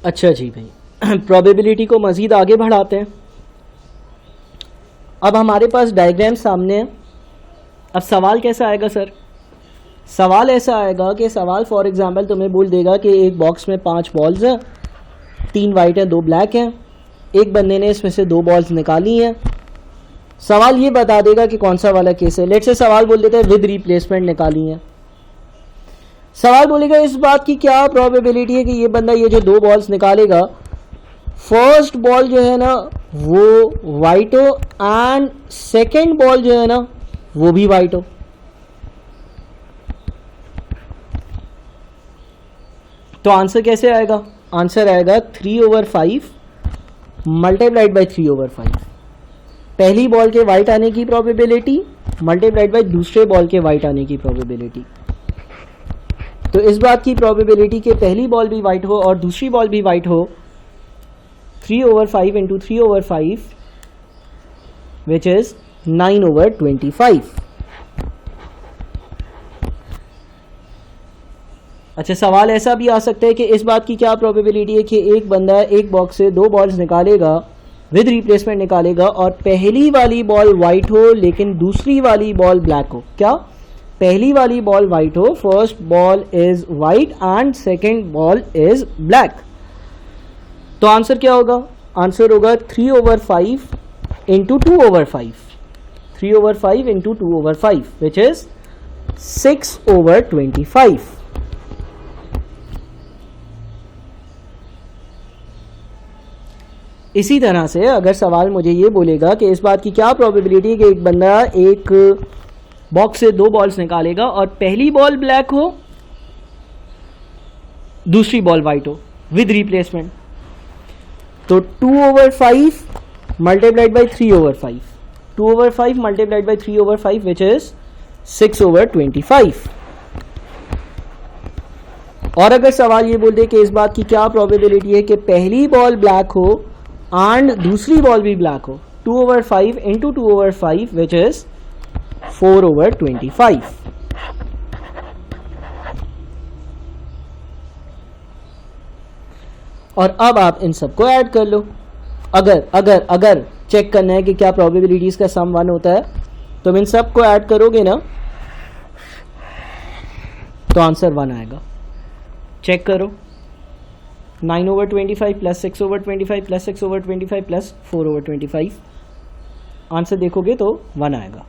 अच्छा जी भाई, प्रोबेबिलिटी को मज़ीद आगे बढ़ाते हैं। अब हमारे पास डायग्राम सामने है। अब सवाल कैसा आएगा सर? सवाल ऐसा आएगा कि सवाल फॉर एग्जांपल तुम्हें बोल देगा कि एक बॉक्स में 5 बॉल्स हैं, 3 वाइट हैं 2 ब्लैक हैं। एक बंदे ने इसमें से 2 बॉल्स निकाली हैं। सवाल ये बता देगा कि कौन सा वाला केस है। लेट्स से सवाल बोल देता है विद रिप्लेसमेंट निकाली है। सवाल बोलेगा इस बात की क्या प्रोबेबिलिटी है कि ये बंदा ये जो 2 बॉल्स निकालेगा, फर्स्ट बॉल जो है ना वो वाइट हो एंड सेकेंड बॉल जो है ना वो भी वाइट हो। तो आंसर कैसे आएगा? आंसर आएगा 3/5 मल्टीप्लाइड बाई 3/5। पहली बॉल के वाइट आने की प्रोबेबिलिटी मल्टीप्लाइड बाई दूसरे बॉल के वाइट आने की प्रोबेबिलिटी। तो इस बात की प्रोबेबिलिटी कि पहली बॉल भी वाइट हो और दूसरी बॉल भी वाइट हो, 3/5 इंटू 3/5 विच इज 9/25। अच्छा, सवाल ऐसा भी आ सकता है कि इस बात की क्या प्रोबेबिलिटी है कि एक बंदा एक बॉक्स से 2 बॉल्स निकालेगा, विद रिप्लेसमेंट निकालेगा और पहली वाली बॉल वाइट हो लेकिन दूसरी वाली बॉल ब्लैक हो। क्या? पहली वाली बॉल वाइट हो, first ball is white and second ball is black. तो आंसर क्या होगा? आंसर होगा 3/5 इंटू 2/5। 3/5 into 2/5 which is 6/25। इसी तरह से अगर सवाल मुझे ये बोलेगा कि इस बात की क्या प्रोबेबिलिटी है कि एक बंदा एक बॉक्स से 2 बॉल्स निकालेगा और पहली बॉल ब्लैक हो, दूसरी बॉल वाइट हो विद रिप्लेसमेंट, तो 2/5 multiplied by 3/5। 2/5 multiplied by 3/5 which is 6/25। और अगर सवाल ये बोल दे कि इस बात की क्या प्रोबेबिलिटी है कि पहली बॉल ब्लैक हो एंड दूसरी बॉल भी ब्लैक हो, 2/5 इंटू 2/5 विच इज 4/25। और अब आप इन सबको ऐड कर लो। अगर चेक करना है कि क्या प्रोबेबिलिटीज का सम 1 होता है, तो इन सबको ऐड करोगे ना तो आंसर 1 आएगा। चेक करो, 9/25 प्लस 6/25 प्लस 6/25 प्लस 4/25। आंसर देखोगे तो 1 आएगा।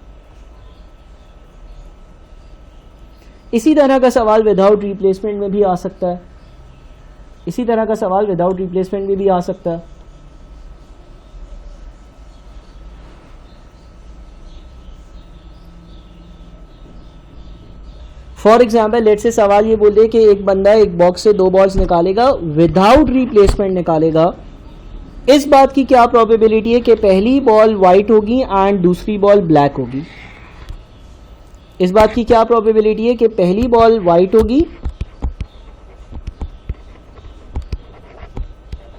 इसी तरह का सवाल विदाउट रिप्लेसमेंट में भी आ सकता है। इसी तरह का सवाल विदाउट रिप्लेसमेंट में भी आ सकता है। फॉर एग्जाम्पल लेट से सवाल ये बोल दे कि एक बंदा एक बॉक्स से 2 बॉल्स निकालेगा, विदाउट रिप्लेसमेंट निकालेगा। इस बात की क्या प्रोबेबिलिटी है कि पहली बॉल वाइट होगी एंड दूसरी बॉल ब्लैक होगी? इस बात की क्या प्रोबेबिलिटी है कि पहली बॉल वाइट होगी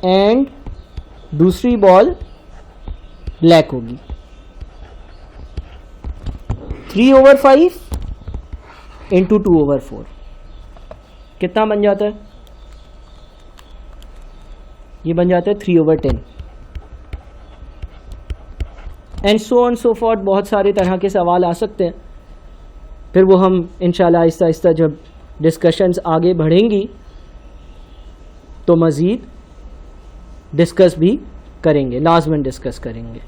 एंड दूसरी बॉल ब्लैक होगी? 3/5 इंटू 2/4 कितना बन जाता है? ये बन जाता है 3/10। And so on so forth. बहुत सारे तरह के सवाल आ सकते हैं। फिर वो हम इंशाल्लाह आहिस्ता आहिस्ता जब डिस्कशंस आगे बढ़ेंगी तो मज़ीद डिस्कस भी करेंगे, लाजमन डिस्कस करेंगे,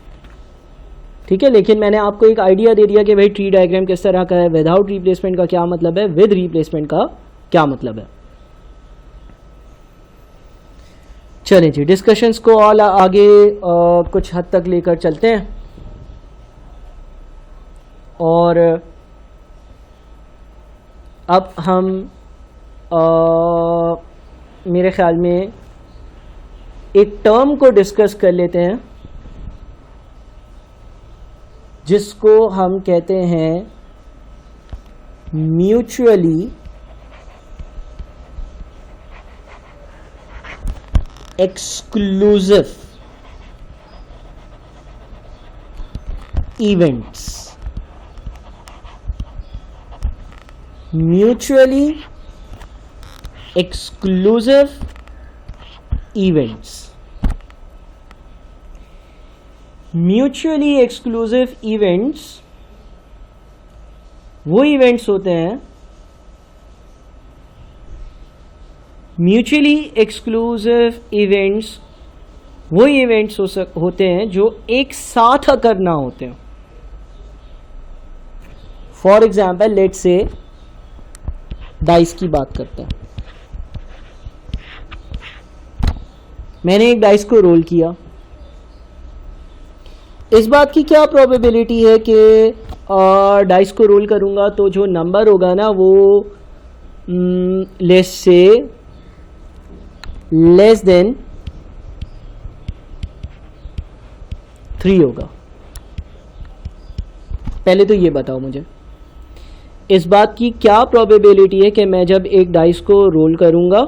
ठीक है। लेकिन मैंने आपको एक आइडिया दे दिया कि भाई ट्री डायग्राम किस तरह का है, विदाउट रिप्लेसमेंट का क्या मतलब है, विद रिप्लेसमेंट का क्या मतलब है। चलें जी, डिस्कशंस को और आगे कुछ हद तक लेकर चलते हैं। और अब हम मेरे ख्याल में एक टर्म को डिस्कस कर लेते हैं जिसको हम कहते हैं mutually exclusive events. Mutually exclusive events. Mutually exclusive events वो इवेंट्स होते हैं, म्यूचुअली एक्सक्लूसिव इवेंट्स वो इवेंट्स होते हैं जो एक साथ अकर ना होते हैं। For example let's say dice की बात करते हैं। मैंने एक डाइस को रोल किया, इस बात की क्या प्रोबेबिलिटी है कि डाइस को रोल करूंगा तो जो नंबर होगा ना वो लेस देन 3 होगा। पहले तो ये बताओ मुझे, इस बात की क्या प्रोबेबिलिटी है कि मैं जब एक डाइस को रोल करूंगा,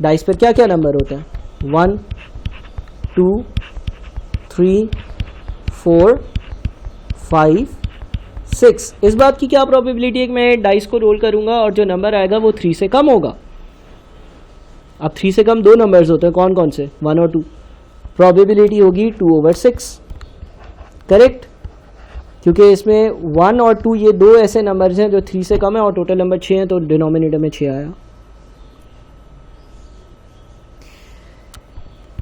डाइस पर क्या क्या नंबर होते हैं, 1 2 3 4 5 6, इस बात की क्या प्रोबेबिलिटी है कि मैं डाइस को रोल करूंगा और जो नंबर आएगा वो 3 से कम होगा। अब 3 से कम 2 नंबर्स होते हैं, कौन कौन से, 1 और 2, प्रोबेबिलिटी होगी 2/6, करेक्ट, क्योंकि इसमें 1 और 2 ये 2 ऐसे नंबर्स हैं जो 3 से कम है और टोटल नंबर 6 है, तो डिनोमिनेटर में 6 आया।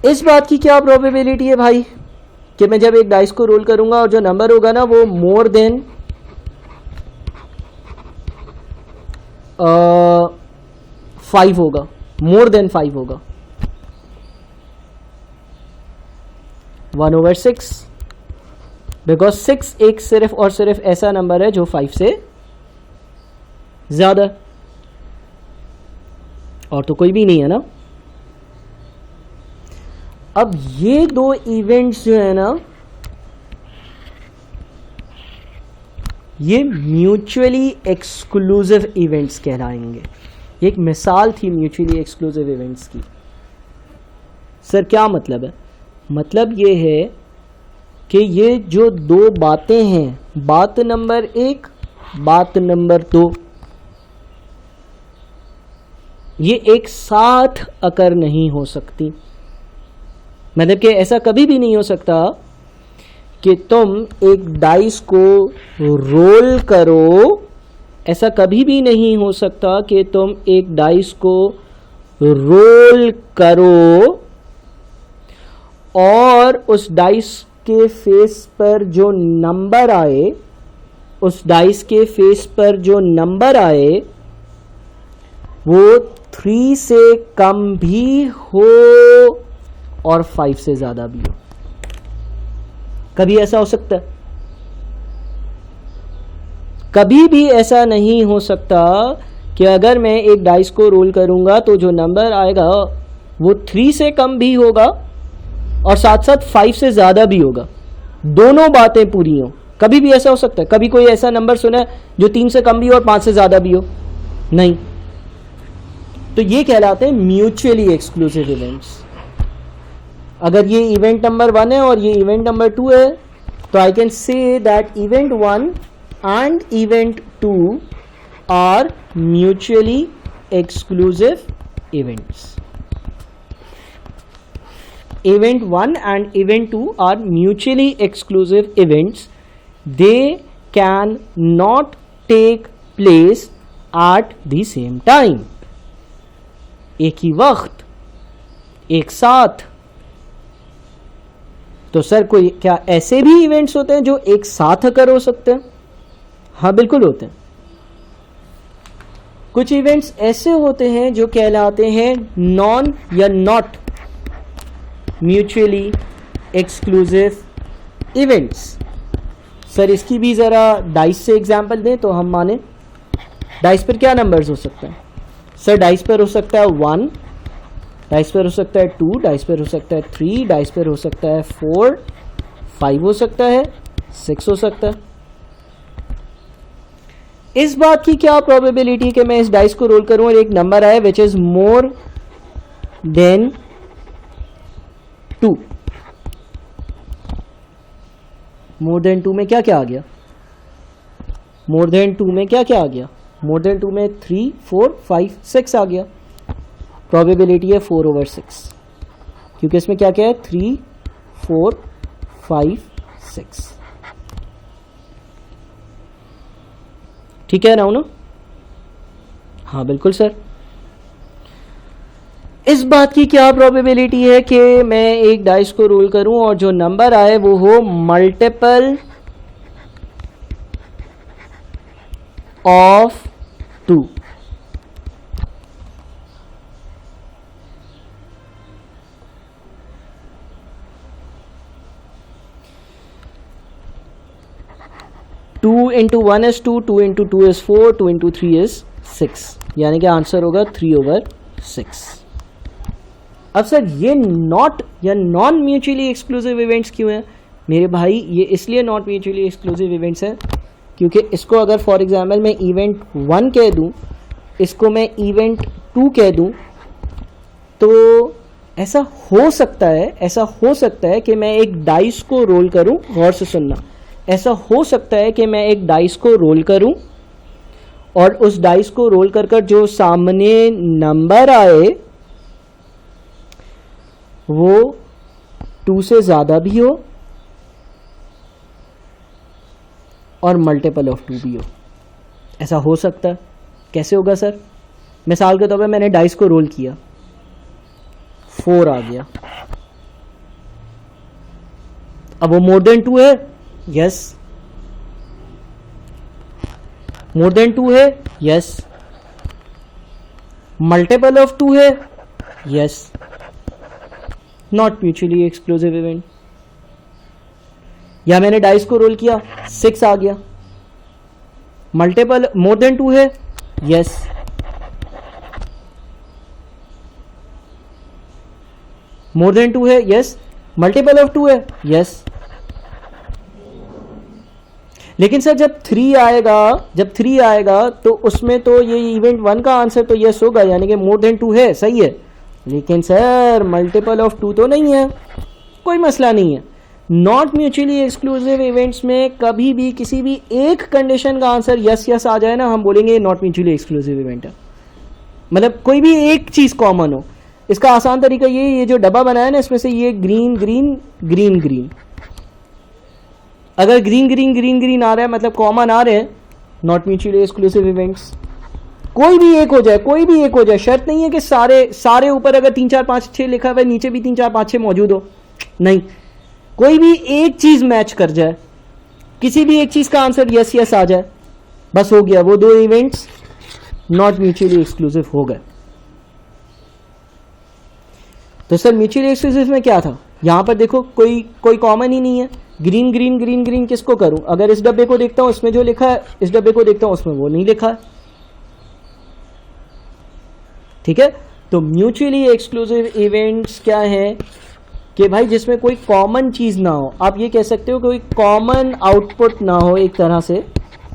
इस बात की क्या प्रोबेबिलिटी है भाई कि मैं जब एक डाइस को रोल करूंगा और जो नंबर होगा ना वो मोर देन 5 होगा, मोर देन 5 होगा, 1/6, बिकॉज 6 एक सिर्फ और सिर्फ ऐसा नंबर है जो 5 से ज्यादा, और तो कोई भी नहीं है ना। अब ये 2 इवेंट्स जो है ना ये म्यूचुअली एक्सक्लूसिव इवेंट्स कहलाएंगे। एक मिसाल थी म्यूचुअली एक्सक्लूसिव इवेंट्स की। सर क्या मतलब है? मतलब ये है कि ये जो 2 बातें हैं, बात नंबर 1, बात नंबर 2, ये एक साथ अकर नहीं हो सकती। मतलब कि ऐसा कभी भी नहीं हो सकता कि तुम एक डाइस को रोल करो, ऐसा कभी भी नहीं हो सकता कि तुम एक डाइस को रोल करो और उस डाइस के फेस पर जो नंबर आए, उस डाइस के फेस पर जो नंबर आए वो 3 से कम भी हो और 5 से ज्यादा भी हो। कभी ऐसा हो सकता है? कभी भी ऐसा नहीं हो सकता कि अगर मैं एक डाइस को रोल करूंगा तो जो नंबर आएगा वो 3 से कम भी होगा और साथ साथ 5 से ज्यादा भी होगा, दोनों बातें पूरी हो। कभी भी ऐसा हो सकता है? कभी कोई ऐसा नंबर सुना है जो 3 से कम भी हो और 5 से ज्यादा भी हो? नहीं। तो ये कहलाते हैं म्यूचुअली एक्सक्लूसिव इवेंट्स। अगर ये इवेंट नंबर 1 है और ये इवेंट नंबर 2 है तो I can say that event 1 and event 2 are mutually exclusive events. Event 1 and event 2 are mutually exclusive events. They can not take place at the same time. एक ही वक्त, एक साथ। तो सर कोई क्या ऐसे भी इवेंट्स होते हैं जो एक साथ अकर हो सकते हैं? हाँ बिल्कुल होते हैं। कुछ इवेंट्स ऐसे होते हैं जो कहलाते हैं नॉन या not mutually exclusive events. Sir इसकी भी जरा डाइस से एग्जांपल दें तो हम माने। डाइस पर क्या नंबर्स हो सकते हैं? सर डाइस पर हो सकता है 1, डाइस पर हो सकता है 2, डाइस पर हो सकता है 3, डाइस पर हो सकता है 4, 5 हो सकता है, 6 हो सकता है। इस बात की क्या प्रोबेबिलिटी कि मैं इस डाइस को रोल करूं और एक नंबर आए which is more than 2। More than 2 में क्या क्या आ गया? मोर देन 2 में क्या क्या आ गया? मोर देन 2 में 3, 4, 5, 6 आ गया। प्रोबेबिलिटी है 4/6। क्योंकि इसमें क्या क्या है, 3 4 5 6। ठीक है राउनो? हाँ बिल्कुल सर। इस बात की क्या प्रोबेबिलिटी है कि मैं एक डाइस को रोल करूं और जो नंबर आए वो हो multiple of 2। Two into 1 is 2, 2 into 2 is 4, 2 into 3 is 6, यानी कि आंसर होगा 3/6। अब सर ये नॉट या नॉन म्यूचुअली एक्सक्लूसिव इवेंट्स क्यों हैं मेरे भाई? ये इसलिए नॉट म्यूचुअली एक्सक्लूसिव इवेंट्स हैं क्योंकि इसको अगर फॉर एग्जांपल मैं इवेंट 1 कह दूं, इसको मैं इवेंट 2 कह दूं, तो ऐसा हो सकता है कि मैं एक डाइस को रोल करूं। गौर से सुनना, ऐसा हो सकता है कि मैं एक डाइस को रोल करूं और उस डाइस को रोल कर जो सामने नंबर आए वो 2 से ज़्यादा भी हो और मल्टीपल ऑफ 2 भी हो। ऐसा हो सकता है। कैसे होगा सर? मिसाल के तौर पे मैंने डाइस को रोल किया, 4 आ गया। अब वो मोर देन 2 है? यस। मोर देन 2 है? यस। मल्टीपल ऑफ 2 है? Yes. Not mutually exclusive event. या मैंने डाइस को रोल किया, 6 आ गया। मल्टीपल मोर देन 2 है? यस। मोर देन 2 है? यस। मल्टीपल ऑफ 2 है? यस। लेकिन सर जब 3 आएगा तो उसमें तो ये इवेंट 1 का आंसर तो यस होगा, यानी कि मोर देन 2 है, सही है। लेकिन सर मल्टीपल ऑफ 2 तो नहीं है। कोई मसला नहीं है। नॉट म्यूचुअली एक्सक्लूसिव इवेंट्स में कभी भी किसी भी एक कंडीशन का आंसर यस आ जाए ना, हम बोलेंगे नॉट म्यूचुअली एक्सक्लूसिव इवेंट है। मतलब कोई भी एक चीज कॉमन हो। इसका आसान तरीका ये जो डब्बा बनाया ना, इसमें से ये ग्रीन ग्रीन ग्रीन ग्रीन, अगर ग्रीन ग्रीन ग्रीन ग्रीन आ रहा है मतलब कॉमन आ रहे हैं, नॉट म्यूचुअली एक्सक्लूसिव इवेंट्स। कोई भी एक हो जाए, शर्त नहीं है कि सारे ऊपर अगर 3 4 5 6 लिखा हुआ है नीचे भी 3 4 5 6 मौजूद हो, नहीं, कोई भी एक चीज मैच कर जाए, किसी भी एक चीज का आंसर यस आ जाए, बस हो गया, वो 2 इवेंट्स नॉट म्यूचुअली एक्सक्लूसिव हो गए। तो सर म्यूचुअली एक्सक्लूसिव में क्या था? यहां पर देखो कोई कॉमन ही नहीं है। ग्रीन ग्रीन ग्रीन ग्रीन किसको करूं? अगर इस डब्बे को देखता हूं इसमें जो लिखा है, इस डब्बे को देखता हूं उसमें वो नहीं लिखा है। ठीक है, तो म्यूचुअली एक्सक्लूसिव इवेंट्स क्या है कि भाई जिसमें कोई कॉमन चीज ना हो। आप ये कह सकते हो कोई कॉमन आउटपुट ना हो, एक तरह से,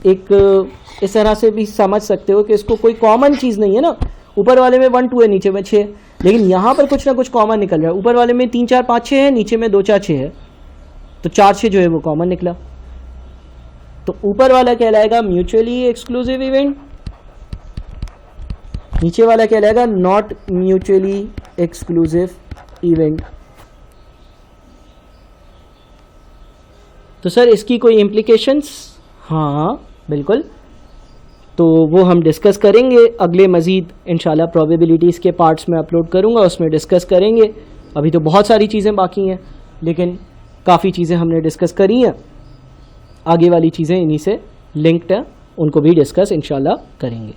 इस तरह से भी समझ सकते हो कि इसको कोई कॉमन चीज नहीं है ना। ऊपर वाले में 1 2 है, नीचे में 6, लेकिन यहां पर कुछ ना कुछ कॉमन निकल रहा है। ऊपर वाले में 3 4 5 6 है, नीचे में 2 4 6 है, तो 4 6 जो है वो कॉमन निकला। तो ऊपर वाला कहलाएगा म्यूचुअली एक्सक्लूसिव इवेंट, नीचे वाला कहलाएगा नॉट म्यूचुअली एक्सक्लूसिव इवेंट। तो सर इसकी कोई इम्प्लीकेशंस? हाँ बिल्कुल, तो वो हम डिस्कस करेंगे अगले मज़ीद इंशाल्लाह प्रोबेबिलिटीज़ के पार्ट्स में अपलोड करूँगा, उसमें डिस्कस करेंगे। अभी तो बहुत सारी चीज़ें बाकी हैं, लेकिन काफ़ी चीज़ें हमने डिस्कस करी हैं। आगे वाली चीज़ें इन्हीं से लिंक्ड हैं, उनको भी डिस्कस इंशाल्लाह करेंगे।